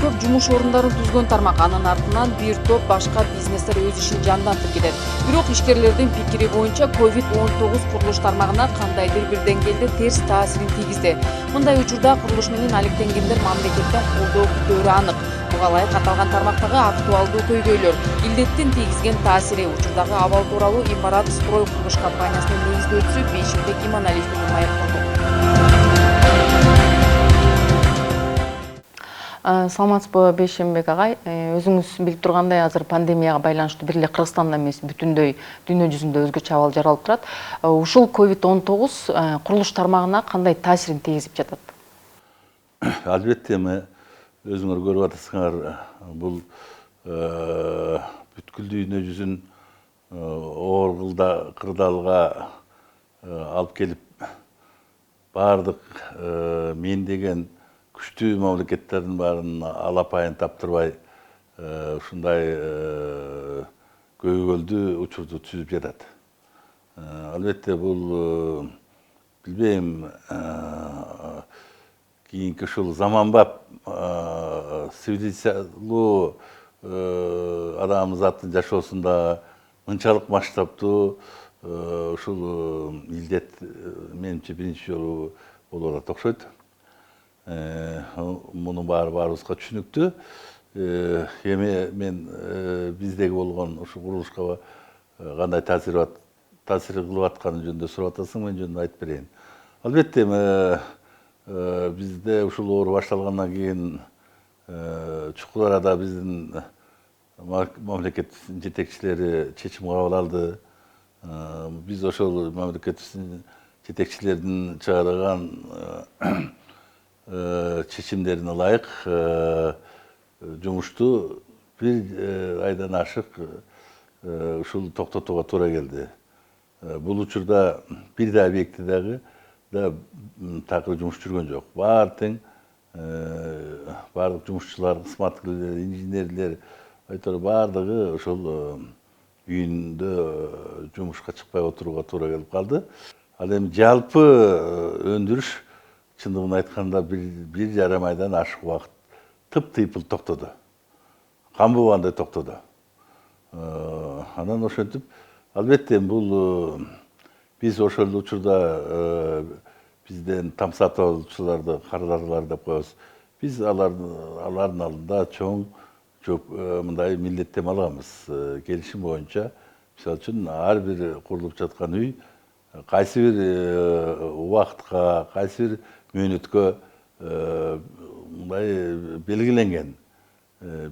көп жумуш орундарын түзгөн тармак. Анын артынан бир топ башка бизнестер өз ишин жандантып кетет. Бирок ишкерлердин пикири боюнча COVID-19 курулуш тармагына кандайдыр бир деңгээлде терс таасирин тийгизди. Мындай учурда курулуш менен алектенгендер мамлекеттен колдоо күтөөрү анык. Буга ылайык аталган тармактагы актуалдуу көйгөйлөр, илдеттин тийгизген таасири, учурдагы абал тууралуу Имарат строй курулуш компаниясынын негиздөөчүсү Бейшимбек Иманалиевдин маектондо. Саламатсызбы Бейшимбек агай, өзүңүз билип тургандай азыр пандемияга байланыштуу бир эле Кыргызстанда эмес, бүтүндөй дүйнө жүзүндө өзгөчө абал жаралып турат. Ушул COVID-19 курулуш тармагына кандай таасирин тийгизип жатат? Албетте, өзүңөр көрүп атасыңар, бул бүткүл дүйнө жүзүн оор кырдаалга алып келип, баардык мен деген күчтүү мамлекеттердин баарын алапайын таптырбай ушундай көйгөйлдүү учурду түзүп жатат. Албетте бул билбейм, кийинки ушул заманбап цивилизациялуу адамзаттын жашоосунда мынчалык масштабтуу ушул илдет менимче биринчи жолу болуп атат окшойт. Мунун баарыбызга түшүнүктүү. Эми мен биздеги болгон ушу курулушка кандай таасир кылып атканы жөнүндө сурап атасың, мен жөнүндө айтып берейин. Албетте, бизде ушул оору башталгандан кийин чукул арада биздин мамлекет жетекчилери чечим кабыл алды. Биз ошол мамлекетибиздин жетекчилердин чыгарган чечимдерине ылайык жумушту бир айдан ашык ушул токтотууга туура келди. Бул учурда бир да объекти да такыр жумуш жүргөн жок. Баары тең, баардык жумушчулар, кызматкерлер, инженерлер, баардыгы ошол үйүндө жумушка чыкпай отурууга туура келип калды. Ал эми жалпы өндүрүш чындыгын айтканда бир жарым айдан ашык убакыт тыйпыл токтоду. Камбыбагандай токтоду. Анан ошентип, албетте бул биз ошол учурда бизден тамсатып алуучуларды, карыздарлар деп коебуз. Биз алардын алдында чоң мындай милдеттеме алганбыз. Келишим боюнча, мисалы үчүн ар бир курулуп жаткан үй кайсы бир убакытка, кайсы бир мөөнөткө мындай белгиленген.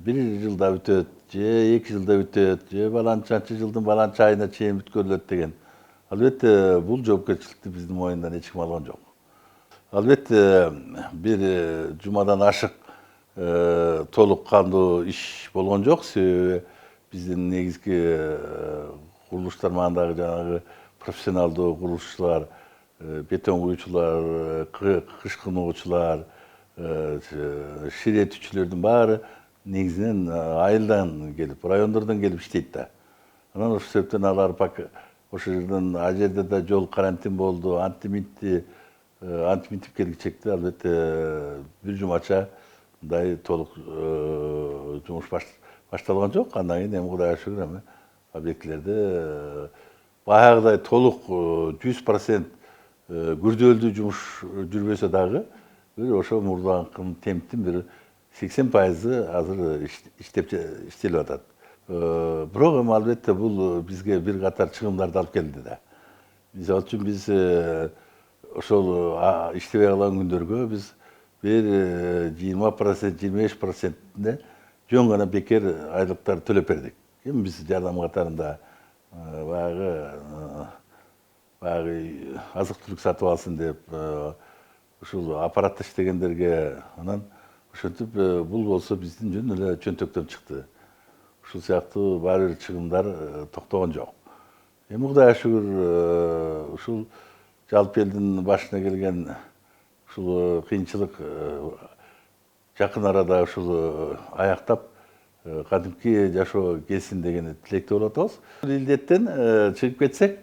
Бир жылда бүтөт, же 2 жылда бүтөт, же баланчанчы жылдын баланча айына чейин бүткөрүлөт деген. Албетте, бул жоопкерчиликти биздин моюндан эч ким алган жок. Албетте, бир жумадан ашык толук кандуу иш болгон жок. Себеби биздин негизги курулуш тармагындагы жанагы профессионалдуу курулушчулар, бетон куючулар, кыш кынуучулар, ширетүүчүлөрдүн баары негизинен айылдан келип, райондордон келип иштейт да. Анан ошол себептен алар ошол жерден ал жерде да жол карантин болду, антиминтип келгичекти албетте бир жумача мындай толук жумуш башталган жок. Андан кийин эми Кудайга шүгүр, эми объектилерде баягыдай толук 100% күрдөөлдүү жумуш жүрбөсө дагы, бир ошо мурдагы темптин бир 80% азыр иштелип атат. Бирок эми албетте бул бизге бир катар чыгымдарды алып келди да. Мисалы үчүн биз ошол иштебей калган күндөргө биз бир 20%, 25%-не жөн гана бекер айлыктар төлөп бердик. Эми биз жардам катарында баягы азык-түлүк сатып алсын деп, ушул аппаратта иштегендерге, анан ошентип бул болсо биздин жөн эле чөнтөктөн чыкты. Ушул сыяктуу баары бир чыгымдар токтогон жок. Эми Кудайга шүгүр, ушул жалпы элдин башына келген ушул кыйынчылык жакын арада ушул аяктап, кадимки жашоо келсин деген тилекте болуп атабыз. Илдеттен чыгып кетсек,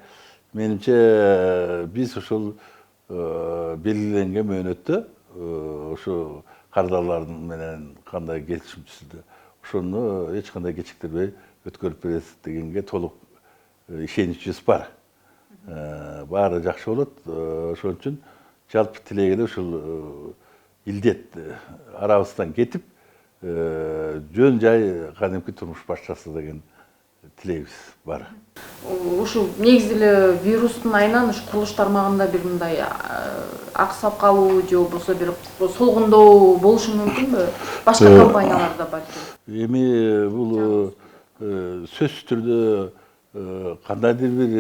менимче биз ушул белгиленген мөөнөттө ушу кардарлардын менен кандай келишим түзүлдү. Ошону эч кандай кечиктирбей өткөрүп бересиз дегенге толук ишеничибиз бар. Баары жакшы болот. Ошон үчүн жалпы тилек эле ушул илдет арабыздан кетип, жөн жай кадимки турмуш баштаса деген тилегибиз бар. Ушу негизи эле вирустун айынан ушу курулуш тармагында бир мындай аксап калуу же болбосо бир солгундоо болушу мүмкүнбү? Башка компанияларда балким. Эми бул сөзсүз түрдө кандайдыр бир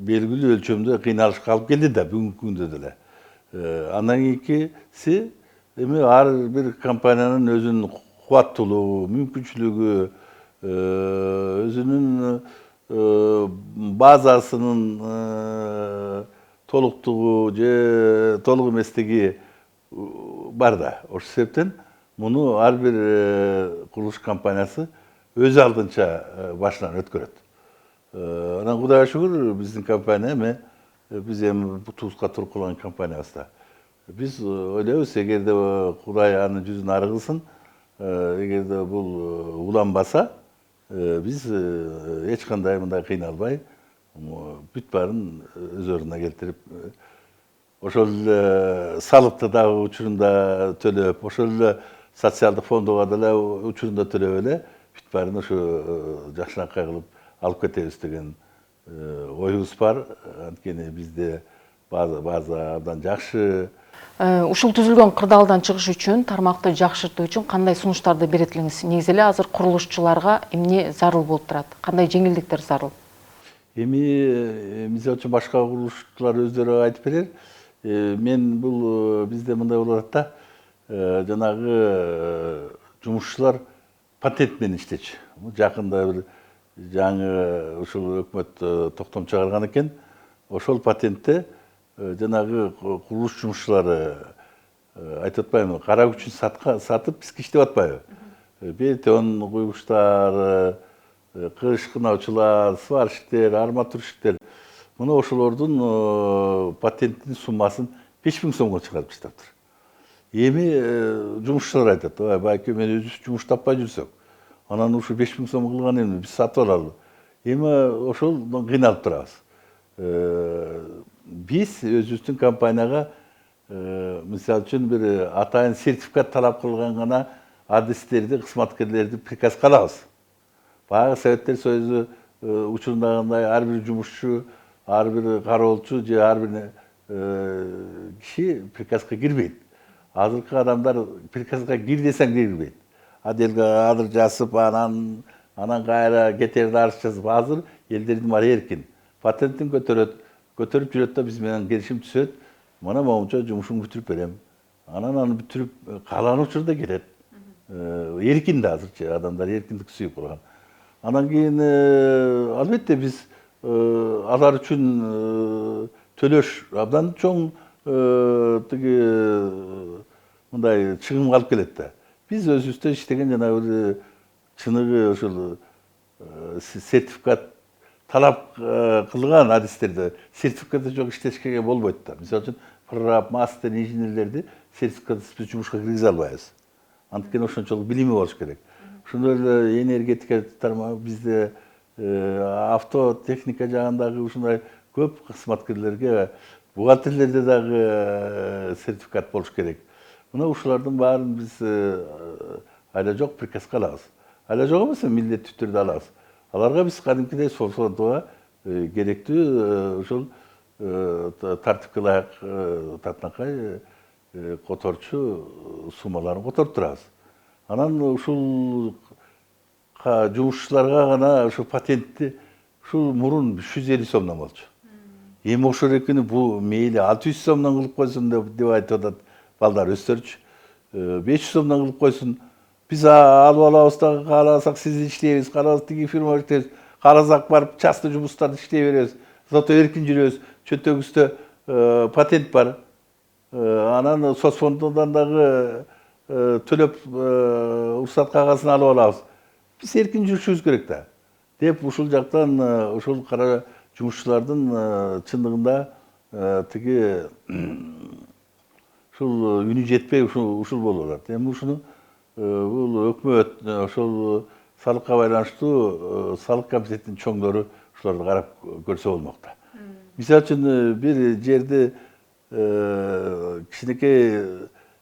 белгилүү өлчөмдө кыйналышка алып келди да бүгүнкү күндө деле. Андан кийинкиси эми ар бир компаниянын өзүнүн кубаттуулугу, мүмкүнчүлүгү, өзүнүн базасынын толуктугу же толук эместиги бар да. Ошол себептен муну ар бир курулуш компаниясы өз алдынча башынан өткөрөт. Анан Кудайга шүгүр, биздин компания биз эми тубузга туруп калган компаниябыз да. Биз ойлойбуз, эгерде Кудай анын жүзүн ары кылсын, эгерде бул уланбаса, биз эч кандай мындай кыйналбай, бүт баарын өз ордуна келтирип, ошол эле салыкты дагы учурунда төлөп, ошол эле социалдык фондуга деле учурунда төлөп эле, бүт баарын ошо жакшынакай кылып алып кетебиз деген оюбуз бар. Анткени бизде база абдан жакшы. Ушул түзүлгөн кырдаалдан чыгыш үчүн, тармакты жакшыртуу үчүн кандай сунуштарды берет элеңиз? Негизи эле азыр курулушчуларга эмне зарыл болуп турат? Кандай жеңилдиктер зарыл? Эми мисалы үчүн башка курулушчулар өздөрү айтып берер. Мен бул бизде мындай болуп атат да, жанагы жумушчулар патент менен иштечү. Жакында бир жаңы ушул өкмөт токтом чыгарган экен. Ошол патентте жанагы курулуш жумушчулары айтып атпайбы, кара күчүн сатып бизге иштеп атпайбы? Бетон куйгучтар, кыш кынаучулар, сварщиктер, арматурщиктер. Мына ошолордун патенттин суммасын 5000 сомго чыгарып таштаптыр. Эми жумушчулар айтат, байке мен өзүбүз жумуш таппай жүрсөк, анан ушу 5000 сом кылган эми биз сатып алалы. Эми ошол кыйналып турабыз. Биз өзүбүздүн компанияга мисалы үчүн бир атайын сертификат талап кылган гана адистерди, кызматкерлерди приказ кылабыз. Баягы Советтер Союзу учурундагындай ар бир жумушчу, ар бир кароолчу же ар бир киши приказга кирбейт. Азыркы адамдар приказга кир десең кирбейт. Аделге адыр жазып, анан кайра кетерди арыз жазып, азыр элдердин баары эркин. Патентин көтөрүп жүрөт да биз менен келишим түзөт. Мына моунча жумушуңду бүтүрүп берем. Анан аны бүтүрүп каалаган учурда кетет. Эркин да азырчы адамдар эркиндик сүйүп калган. Анан кийин албетте биз алар үчүн төлөш абдан чоң тиги мындай чыгымга алып келет да. Биз өзүбүздө иштеген жана бир чыныгы ошол сертификат талап кылган адистерди сертификаты жок иштешке болбойт да. Мисалы үчүн прораб, мастер, инженерлерди сертификатсыз биз жумушка киргизе албайбыз. Анткени ошончолук билими болуш керек. Ошондой эле энергетика тармагы бизде автотехника жагындагы ушундай көп кызматкерлерге, бухгалтерлерде дагы сертификат болуш керек. Мына ушулардын баарын биз айла жок приказга алабыз. Айла жок эмес, милдеттүү түрдө алабыз. Аларга биз кадимкидей фондуга керектүү ошол тартипке ылайык татынакай которчу суммаларын которуп турабыз. Анан ушул жумушчуларга гана ошол патентти ушул мурун 350 сомдон болчу. Эми ошол экени бул мейли 600 сомдон кылып койсун деп айтып атат балдар өздөрүчү. 500 сомдон кылып койсун. Биз алып алабыз да, кааласак сиз иштейбиз, кааласак тиги фирма иштейбиз, кааласак барып частный жумуштарды иштей беребиз. Зато эркин жүрөбүз. Чөнтөгүбүздө патент бар. Анан соцфонддон дагы төлөп уруксат кагазын алып алабыз. Биз эркин жүрүшүбүз керек да. Деп ушул жактан ушул кара жумушчулардын чындыгында тиги ушул үнү жетпей ушул болуп атат. Эми ушуну бул өкмөт ошол салыкка байланыштуу салык комитетинин чоңдору ушуларды карап көрсө болмок да. Мисалы үчүн бир жерди кичинекей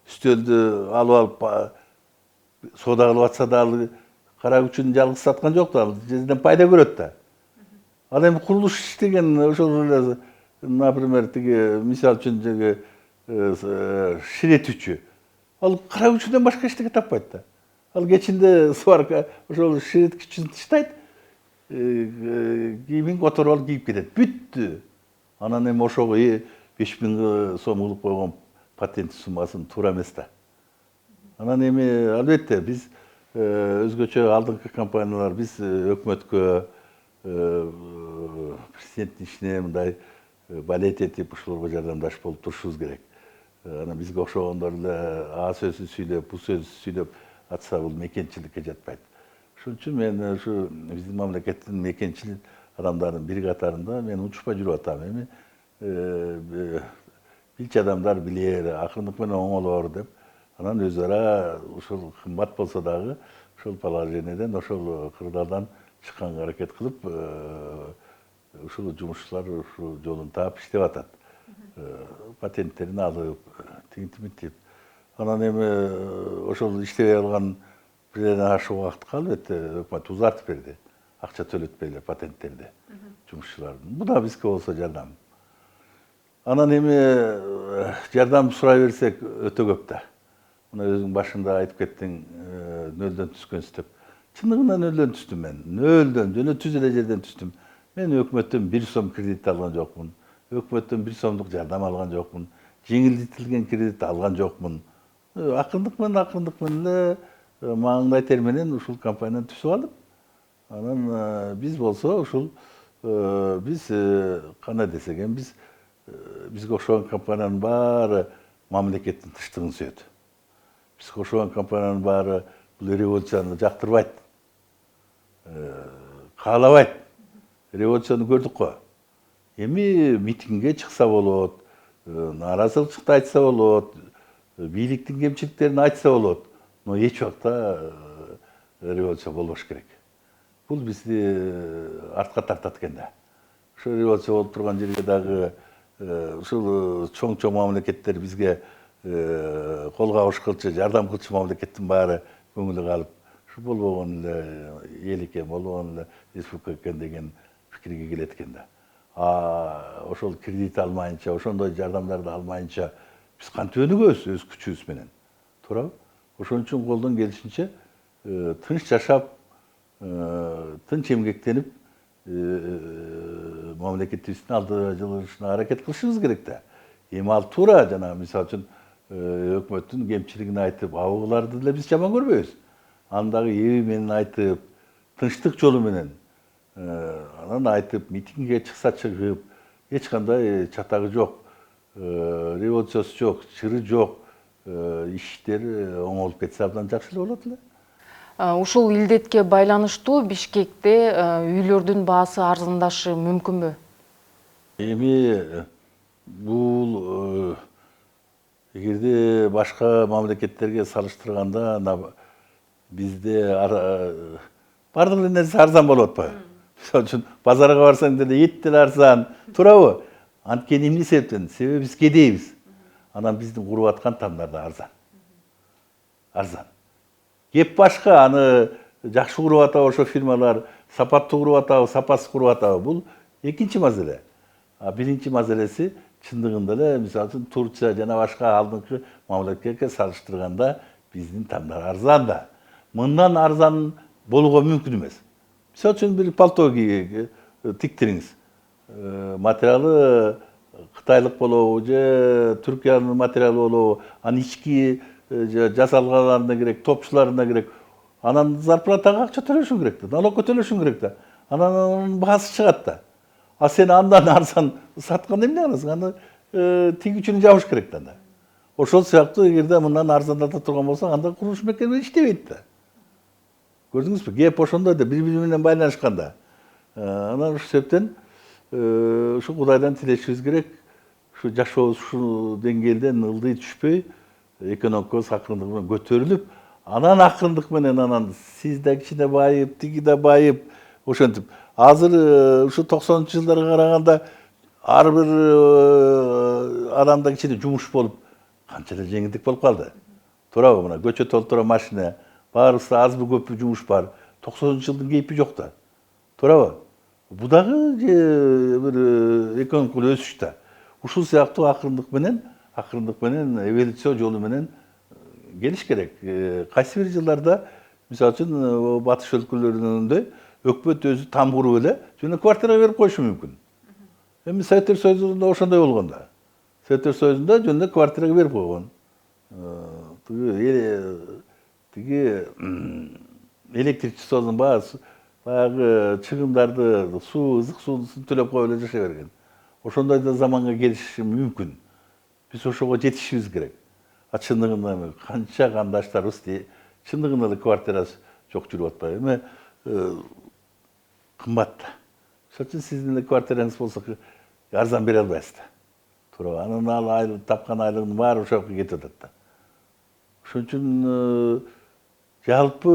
үстөлдү алып соода кылып атса да ал карак үчүн жалгыз саткан жок да, ал жерден пайда көрөт да. Ал эми курулуш иштеген ошол эле, например, тиги мисалы үчүн деги ширетүүчү. Ал карак үчүндөн башка эчтеке таппайт да. Ал кечинде сварка ошол ширеткичин тыштайт, кийимин которуп алып кийип кетет. Бүттү. Анан эми ошого 5000 сом кылып койгон патент суммасын туура эмес да. Анан эми албетте биз өзгөчө алдыңкы компаниялар биз өкмөткө, президенттин ишине мындай балет этип ушуларга жардамдаш болуп турушубуз керек. Анан бизге окшогондор эле А сөзү сүйлөп, Б сөзү сүйлөп атса бул мекенчиликке жатпайт. Ошон үчүн мен ушу биздин мамлекеттин мекенчил адамдардын бир катарында мен учурбай жүрүп атам. Эми билчи адамдар билер, акырындык менен оңолор деп. Анан өз ара ушул кымбат болсо дагы ошол положениеден, ошол кырдаалдан чыкканга аракет кылып, ушул жумушчулар ушул жолун таап иштеп атат. Патенттерин алып, тигинтип. Анан эми ошол иштебей калган бирден ашык убакытка албетте өкмөт узартып берди. Акча төлөтпөй эле патенттерди жумушчулардын. Бу да бизге болсо жардам. Анан эми жардам сурай берсек өтө көп да. Мына өзүң башында айтып кеттиң, нөлдөн түскөнсүз деп. Чындыгында нөлдөн түстүм мен. Нөлдөн, жөнө түз эле жерден түстүм. Мен өкмөттөн 1 сом кредит алган жокмун. Өкмөттөн 1 сомдук жардам алган жокмун. Жеңилдетилген кредит алган жокмун. Акырындык менен эле маңдай тер менен ушул компанияны түзүп алдым. Анан биз болсо ушул биз кандай десек эми бизге окшогон компаниянын баары мамлекеттин тынчтыгын сүйөт. Бизге окшогон компаниянын баары бул революцияны жактырбайт, каалабайт. Революцияны көрдүк го. Эми митингге чыкса болот, нааразычылыкты айтса болот, бийликтин кемчиликтерин айтса болот, но эч убакта революция болбош керек. Бул бизди артка тартат экен да. Ошо революция болуп турган жерге дагы ушул чоң мамлекеттер бизге кол кабыш кылчу, жардам кылчу мамлекеттин баары көңүлү калып, ушу болбогон эле эл экен, болбогон эле республика экен деген пикирге келет экен да. Ошол кредит алмайынча, ошондой жардамдарды алмайынча биз кантип өнүгөбүз өз күчүбүз менен. Туурабы? Ошон үчүн колдон келишинче тынч жашап, тынч эмгектенип, мамлекетибиздин алдыга жылышына аракет кылышыбыз керек да. Эми ал туура, жана мисалы үчүн өкмөттүн кемчилигин айтып, абыйларды деле биз жаман көрбөйбүз. Аны дагы эби менен айтып, тынчтык жолу менен анан айтып, митингге чыкса чыгып, эч кандай чатагы жок, революциясы жок, чыры жок, иштер оңолуп кетсе абдан жакшы эле болот эле. Ушул илдетке байланыштуу Бишкекте үйлөрдүн баасы арзандашы мүмкүнбү? Эми бул эгерде башка мамлекеттерге салыштырганда бизде бардык эле нерсе арзан болуп атпайбы? Мисалы үчүн базарга барсаң деле эт деле арзан, туурабы? Анткени эмне себептен? Себеби биз кедейбиз. Анан биздин куруп аткан тамдар да арзан. Арзан. Кеп башка, аны жакшы куруп атабы ошо фирмалар, сапаттуу куруп атабы, сапасыз куруп атабы, бул экинчи маселе. Биринчи маселеси чындыгында эле, мисалы үчүн Турция жана башка алдыңкы мамлекетке салыштырганда биздин тамдар арзан да. Мындан арзан болууга мүмкүн эмес. Мисалы үчүн бир пальто тиктириңиз. Материалы кытайлык болобу же Түркиянын материалы болобу, анын ички жасалгандарына керек, топчуларына керек. Анан зарплатага акча төлөшүң керек да, налогко төлөшүң керек да. Анан анын баасы чыгат да. А сен андан арзан сатканда эмне кыласың? Аны тигүүчүнү жабыш керек да. Ошол сыяктуу эгерде мындан арзандата турган болсоң, анда курулуш мекеме иштебейт да. Көрдүңүзбү? Кеп ошондой да, бири-бири менен байланышканда. Анан ушул себептен ушу Кудайдан тилешибиз керек. şu жашообуз ушул деңгээлден ылдый түшпөй, экономикабыз акырындык менен көтөрүлүп, анан акырындык менен анан сиз да кичине байып, тиги да байып, ошентип. Азыр ушу 90-чы жылдарга караганда ар бир адамда кичине жумуш болуп, канча эле жеңилдик болуп калды. Туурабы, мына көчө толтура машина, баарыбызда азбы көппү жумуш бар. 90-чы жылдын кейпи жок да. Туурабы? Бу дагы бир экономикалык өсүш да. Ушул сыяктуу акырындык менен эволюция жолу менен келиш керек. Кайсы бир жылдарда, мисалы үчүн, батыш өлкөлөрүндөй өкмөт өзү там куруп эле жана квартира берип коюшу мүмкүн. Эми Советтер Союзунда ошондой болгон да. Советтер Союзунда жөнүндө квартира берип койгон. Тиги электрик часоонун баягы чыгымдарды, ызык сууну төлөп коюп эле жашай берген. Ошондой да заманга келиш мүмкүн. Биз ошого жетишибиз керек. Чындыгында канча кандаштарыбыз чындыгында эле квартирасы жок жүрүп атпайбы. Эми кымбат да. Ошон үчүн сиздин эле квартираңыз болсо арзан бере албайсыз да. Туура, анан ал тапкан айлыгынын баары ошол жака кетип атат да. Ошон үчүн жалпы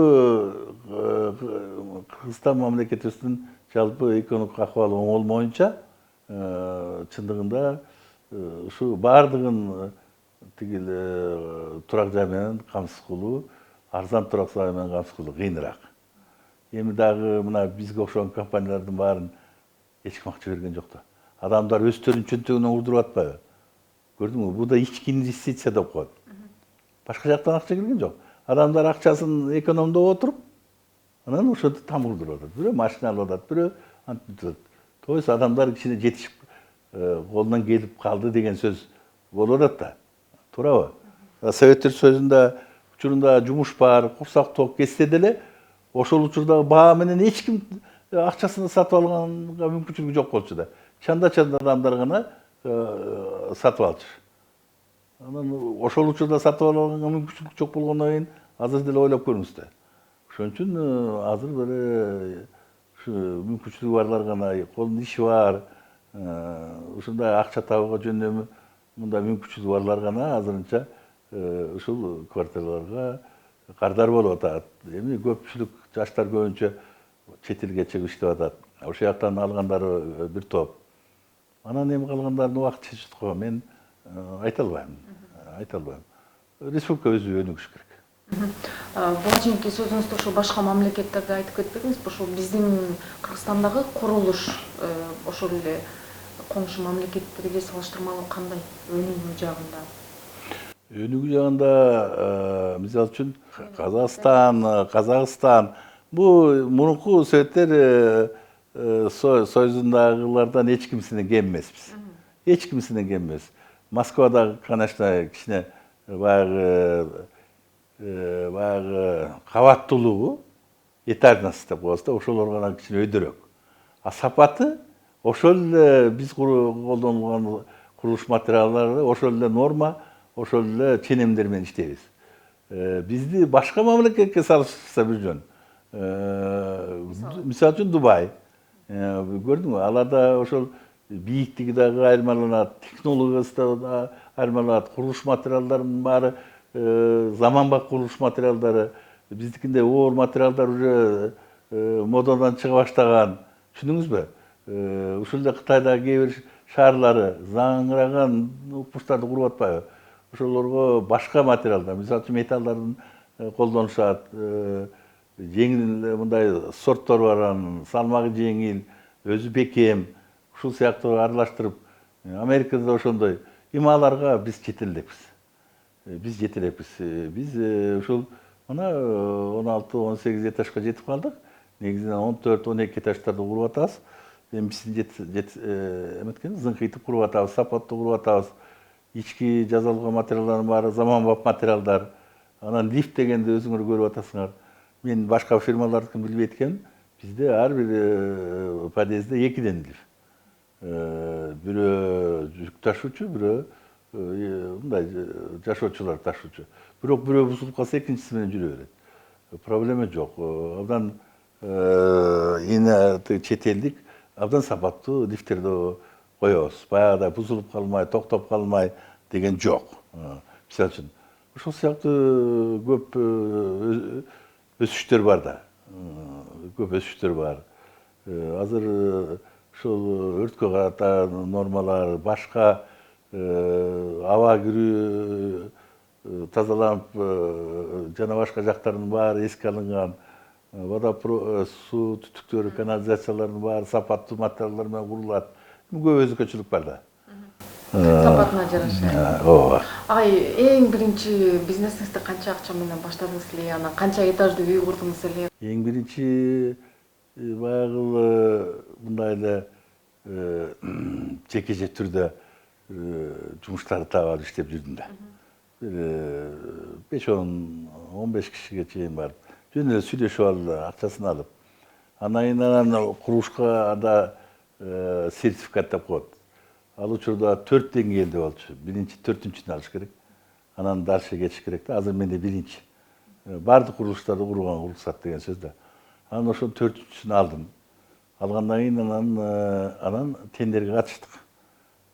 Кыргызстан мамлекетибиздин жалпы экономикалык акыбалы оңолмоюнча, чындыгында ушу баардыгын тигил турак жай менен камсыз кылуу, арзан турак жай менен камсыз кылуу кыйыныраак. Эми дагы мына бизге окшогон компаниялардын баарын эч ким акча берген жок да. Адамдар өздөрүнүн чөнтөгүнөн урдуруп атпайбы? Көрдүңбү? Бу да ички инвестиция деп коет. Башка жактан акча келген жок. Адамдар акчасын экономдоп отуруп, анан ошентип там урдуруп атат. Бирөө машина алып атат, бирөө антип атат. То есть адамдар кичине жетишип колунан келип калды деген сөз болуп атат да. Туурабы? Советтер Союзунда учурунда жумуш бар, курсак ток кетсе деле, ошол учурдагы баа менен эч ким акчасын сатып алганга мүмкүнчүлүгү жок болчу да. Чанда-чанда адамдар гана сатып алчу. Анан ошол учурда сатып алганга мүмкүнчүлүк жок болгондон кийин азыр деле ойлоп көрүңүз да. Ошон үчүн азыр бир ушу мүмкүнчүлүгү барлар гана, колунда иши бар, ушундай акча табууга жөндөмү мындай мүмкүнчүлүгү барлар гана азырынча ушул квартираларга кардар болуп атат. Эми көпчүлүк жаштар көбүнчө чет элге чыгып иштеп атат. Ошол жактан алгандары бир топ. Анан эми калгандарын убакытча чыткы мен айта албайм. Республика өзү өнүгүш керек. Буга чейинки сөзүңүздө ошол башка мамлекеттерди айтып кетпедиңизби? Ошол биздин Кыргызстандагы курулуш ошол эле коңшу мамлекеттерге салыштырмалуу кандай өнүгүү жагында? Өнүгүү жагында, мисалы үчүн, Казакстан, бул мурунку Советтер Союзундагылардан эч кимсинен кем эмеспиз. Эч кимсинен кем эмес. Москвада, конечно, кичине баягы кабаттуулугу, этажность деп коебуз да, ошолор гана кичине өйдөрөөк. А сапаты ошол эле биз колдонгон курулуш материалдары, ошол эле норма, ошол эле ченемдер менен иштейбиз. Бизди башка мамлекетке салыштырса бир жөн. Мисалы үчүн Дубай. Көрдүңбү? Аларда ошол бийиктиги дагы айырмаланат, технологиясы да айырмаланат, курулуш материалдарынын баары заманбап курулуш материалдары. Биздикинде оор материалдар уже модадан чыга баштаган. Түшүндүңүзбү? Ушул эле Кытайдагы кээ бир шаарлары заңыраган укмуштарды куруп атпайбы? Ошолорго башка материалдар, мисалы үчүн металлдардын колдонушат, жеңил мындай сорттор бар, салмагы жеңил, өзү бекем, ушул сыяктуу аралаштырып, Америкада ошондой. Эми аларга биз жете элекпиз. Биз ушул мына 16-18 этажга жетип калдык. Негизинен 14-12 этаждарды куруп атабыз. Эми биздин зыңкыйтып куруп атабыз, сапаттуу куруп атабыз. Ички жазалган материалдардын баары заманбап материалдар. Анан лифт дегенди өзүңөр көрүп атасыңар. Мен башка фирмалардыкын билбейт экенмин. Бизде ар бир подъездде 2ден лифт. Бирөө жүк ташуучу, бирөө мындай жашоочулар ташуучу. Бирок бирөө бузулуп калса экинчиси менен жүрө берет. Проблема жок. Абдан чет элдик, абдан сапаттуу лифттерди коебуз. Баягыдай бузулуп калмай, токтоп калмай деген жок. Мисалы үчүн ошол сыяктуу көп өсүштөр бар да. Көп өсүштөр бар. Азыр ошол өрткө карата нормалар, башка аба кирүү тазаланып, жана башка жактардын баары эске алынган. Суу түтүктөрү, канализациялардын баары сапаттуу материалдар менен курулат. Көп өзгөчөлүк бар да. Сапатына жараша. Ооба. Агай, эң биринчи бизнесиңизди канча акча менен баштадыңыз эле? Анан канча этаждуу үй курдуңуз эле? Эң биринчи баягы мындай эле жеке түрдө жумуштарды таап алып иштеп жүрдүм да. 5-15 кишиге чейин барып, жөн эле сүйлөшүп алып, акчасын алып. Анан курулушка анда сертификат деп коет. Ал учурда 4 деңгээлде болчу. Биринчи, 4-үнчүнү алыш керек. Анан дальше кетиш керек да. Азыр менде биринчи. Бардык курулуштарды курган уруксат деген сөз да. Анан ошол 4-үнчүсүнү алдым. Алгандан кийин анан тендерге катыштык.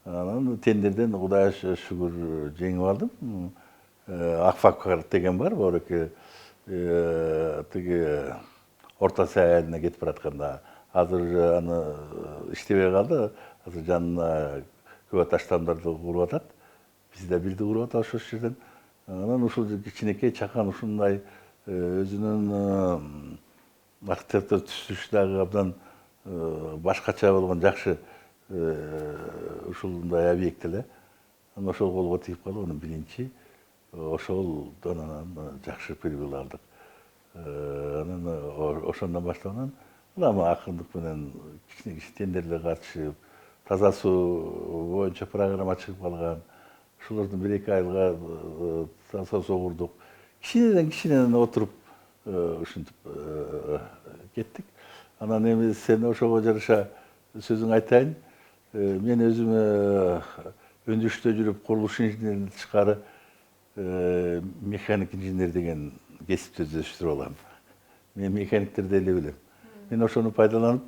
Анан тендерден Кудайга шүгүр жеңип алдым. Акфакар деген бар, бореке тиги Орто Сай айылына кетип баратканда. Азыр аны иштебей калды. Азыр жанына көп таштамдарды куруп атат. Биз да бирди куруп атабыз ошол жерден. Анан ушул кичинекей чакан ушундай өзүнүн архитектор түзүшү дагы абдан башкача болгон жакшы ушундай объект эле. Анан ошол колго тийип калып, анан биринчи ошолдон анан жакшы прибыль алдык. Анан ошондон баштап анан акырындык менен кичине тендерлерге катышып, таза суу боюнча программа чыгып калган. Ошолордун 1-2 айга таза суу курдук. Кичинеден отуруп ушинтип кеттик. Анан эми сен ошого жараша сөзүң айтайын. Мен өзүмө өндүрүштө жүрүп, курулуш инженеринин тышкары механик инженер деген кесипти өздөштүрүп алам. Мен механиктерди эле билем. Мен ошону пайдаланып,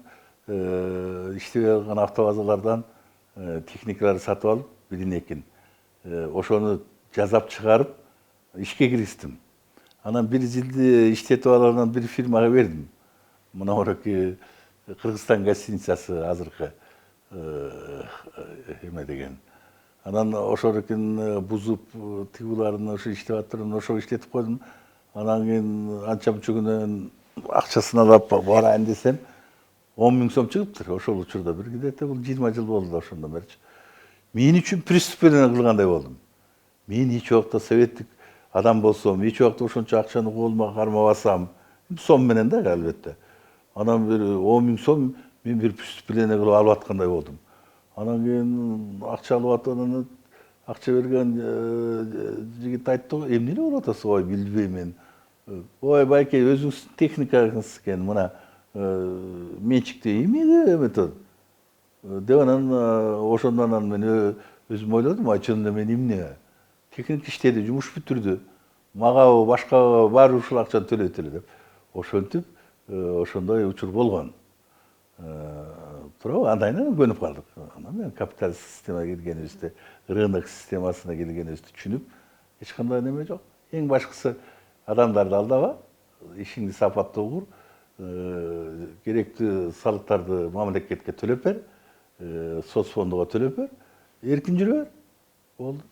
иштебей калган автобазалардан техникаларды сатып алып, бирин-экин. Ошону жазап чыгарып, ишке киргиздим. Анан 1 жылды иштетип алып, анан бир фирмага бердим. Мына ореки Кыргызстан гостиницасы азыркы эме деген. Анан ошонукин бузуп, тыгууларын ошо иштеп аттырып, ошо иштетип койдум. Анан кийин анча мынча күнөн акчасын алып барайын десем, 10 000 сом чыгыптыр. Ошол учурда бир где-то бул 20 жыл болду да ошондон беричи. Мен үчүн преступление кылгандай болдум. Мен эч убакта советтик адам болсом, эч убакта ошончо акчаны колума кармабасам, сом менен да албетте. Анан бир 10 000 сом мен бир преступление кылып алып аткандай болдум. Анан кийин акча алып атып, анан акча берген жигит айтты го, эмне эле болуп атасыз, ой билбейм мен. Ой байке, өзүңүздүн техникаңыз экен, мына менчикти эмнеге эметет деп анан ошондон анан мен өзүм ойлодум, чын эле мен эмне техник иштеди, жумуш бүтүрдү, мага башка баары ушул акчаны төлөйт эле деп. Ошентип ошондой учур болгон. Туурабы? Андан кийин көнүп калдык. Анан мен капиталист системага келгенибизди, рынок системасына келгенибизди түшүнүп, эч кандай неме жок. Эң башкысы адамдарды алдаба, ишиңди сапаттуу кур, керектүү салыктарды мамлекетке төлөп бер, соцфондуга төлөп бер, эркин жүрө бер. Болду.